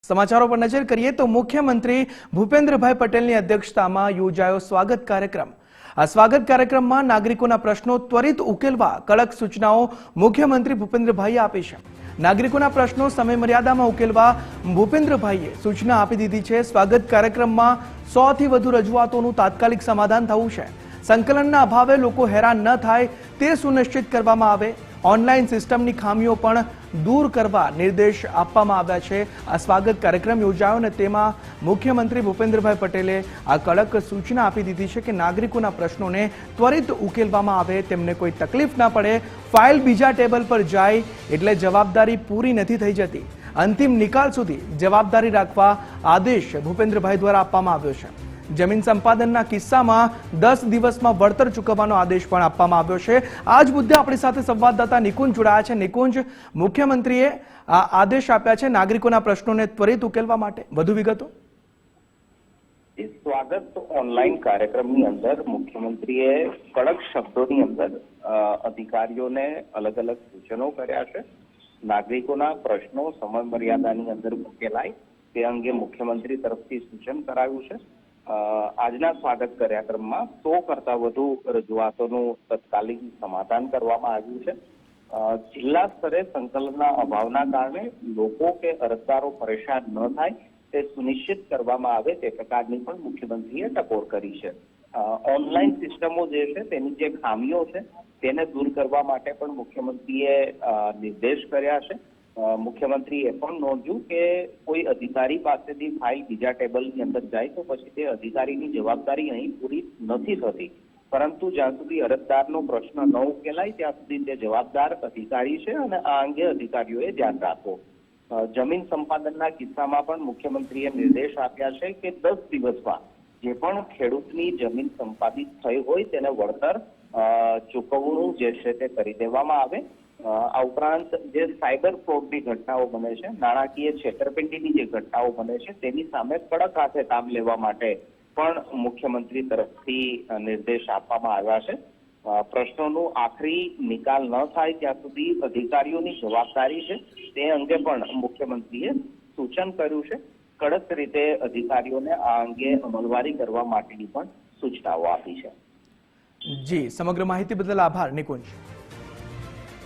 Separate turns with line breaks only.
समाचारों पर नजर करिए तो मुख्यमंत्री भूपेन्द्रभाई पटेलની અધ્યક્ષતામાં યોજાયો સ્વાગત કાર્યક્રમ। આ સ્વાગત કાર્યક્રમમાં નાગરિકોના પ્રશ્નો ત્વરિત ઉકેલવા કડક સૂચનાઓ મુખ્યમંત્રી ભૂપેન્દ્રભાઈએ આપી છે। નાગરિકોના પ્રશ્નો સમય મર્યાદામાં ઉકેલવા ભૂપેન્દ્રભાઈએ સૂચના આપી દીધી છે। સ્વાગત કાર્યક્રમમાં 100 થી વધુ રજૂઆતોનું તાત્કાલિક સમાધાન થવું છે। સંકલનના અભાવે લોકો હેરાન ન થાય તે સુનિશ્ચિત કરવામાં આવે। ऑनलाइन सिस्टमની ખામીઓ પણ દૂર કરવા નિર્દેશ આપવામાં આવ્યા છે। આ સ્વાગત કાર્યક્રમ યોજાયો અને તેમાં મુખ્યમંત્રી ભૂપેન્દ્રભાઈ પટેલે આ કડક સૂચના આપી દીધી છે કે નાગરિકોના પ્રશ્નોને ત્વરિત ઉકેલવામાં આવે, તેમને કોઈ તકલીફ ના પડે। ફાઇલ બીજા ટેબલ પર જાય એટલે જવાબદારી પૂરી નથી થઈ જતી। અંતિમ નિકાલ સુધી જવાબદારી રાખવા આદેશ ભૂપેન્દ્રભાઈ દ્વારા આપવામાં આવ્યો છે। जमीन संपादनના કિસ્સામાં 10 દિવસમાં વળતર ચૂકવવાનો આદેશ પણ આપવામાં આવ્યો છે। આ જ મુદ્દે આપણી સાથે સંવાદદાતા નિકુંજ જોડાયા છે। નિકુંજ, મુખ્યમંત્રીએ આ આદેશ આપ્યા છે નાગરિકોના પ્રશ્નોને ત્વરિત ઉકેલવા માટે, વધુ વિગતો?
સ્વાગત ઓનલાઈન કાર્યક્રમની અંદર મુખ્યમંત્રીએ કડક શબ્દોની અંદર અધિકારીઓને અલગ અલગ સૂચનો કર્યા છે। નાગરિકોના પ્રશ્નો સમય મર્યાદાની અંદર ઉકેલાય તે અંગે મુખ્યમંત્રી તરફથી સૂચન કરાયું છે। આજના સ્વાગત કાર્યક્રમમાં 100 કરતા વધુ રજૂઆતોનું તત્કાલીન સમાધાન કરવામાં આવ્યું છે। જિલ્લા સ્તરે સંકલનના અભાવના કારણે લોકો કે અરજદારો પરેશાન ન થાય તે સુનિશ્ચિત કરવામાં આવે તે પ્રકારની પણ મુખ્યમંત્રીએ ટકોર કરી છે। ઓનલાઈન સિસ્ટમો જે છે તેની જે ખામીઓ છે તેને દૂર કરવા માટે પણ મુખ્યમંત્રીએ નિર્દેશ કર્યા છે। મુખ્યમંત્રીએ પણ નોંધ્યું કે કોઈ અધિકારી પાસેથી ફાઇલ બીજા ટેબલની અંદર જાય તો પછી તે અધિકારીની જવાબદારી અહીં પૂરી નથી થતી, પરંતુ જ્યાં સુધી અરજદારનો પ્રશ્ન ન ઉકેલાય ત્યાં સુધી તે જવાબદાર અધિકારી છે અને આ અંગે અધિકારીઓએ ધ્યાન રાખવું। જમીન સંપાદનના કિસ્સામાં પણ મુખ્યમંત્રીએ નિર્દેશ આપ્યા છે કે 10 દિવસમાં જે પણ ખેડૂતની જમીન સંપાદિત થઈ હોય તેને વળતર ચૂકવણું જે છે તે કરી દેવામાં આવે। આ ઉપરાંત જે સાયબર ફ્રોડની ઘટનાઓ બને છે, નાણાકીય છેતરપિંડીની જે ઘટનાઓ બને છે તેની સામે કડક હાથે કામ લેવા માટે પણ મુખ્યમંત્રી તરફથી નિર્દેશ આપવામાં આવ્યા છે। પ્રશ્નોનું આખરી નિકાલ ન થાય ત્યાં સુધી અધિકારીઓની જવાબદારી છે તે અંગે પણ મુખ્યમંત્રીએ સૂચન કર્યું છે। કડક રીતે અધિકારીઓને આ અંગે અમલવારી કરવા માટેની પણ સૂચનાઓ આપી છે।
જી, સમગ્ર માહિતી બદલ આભાર નિકુંજ।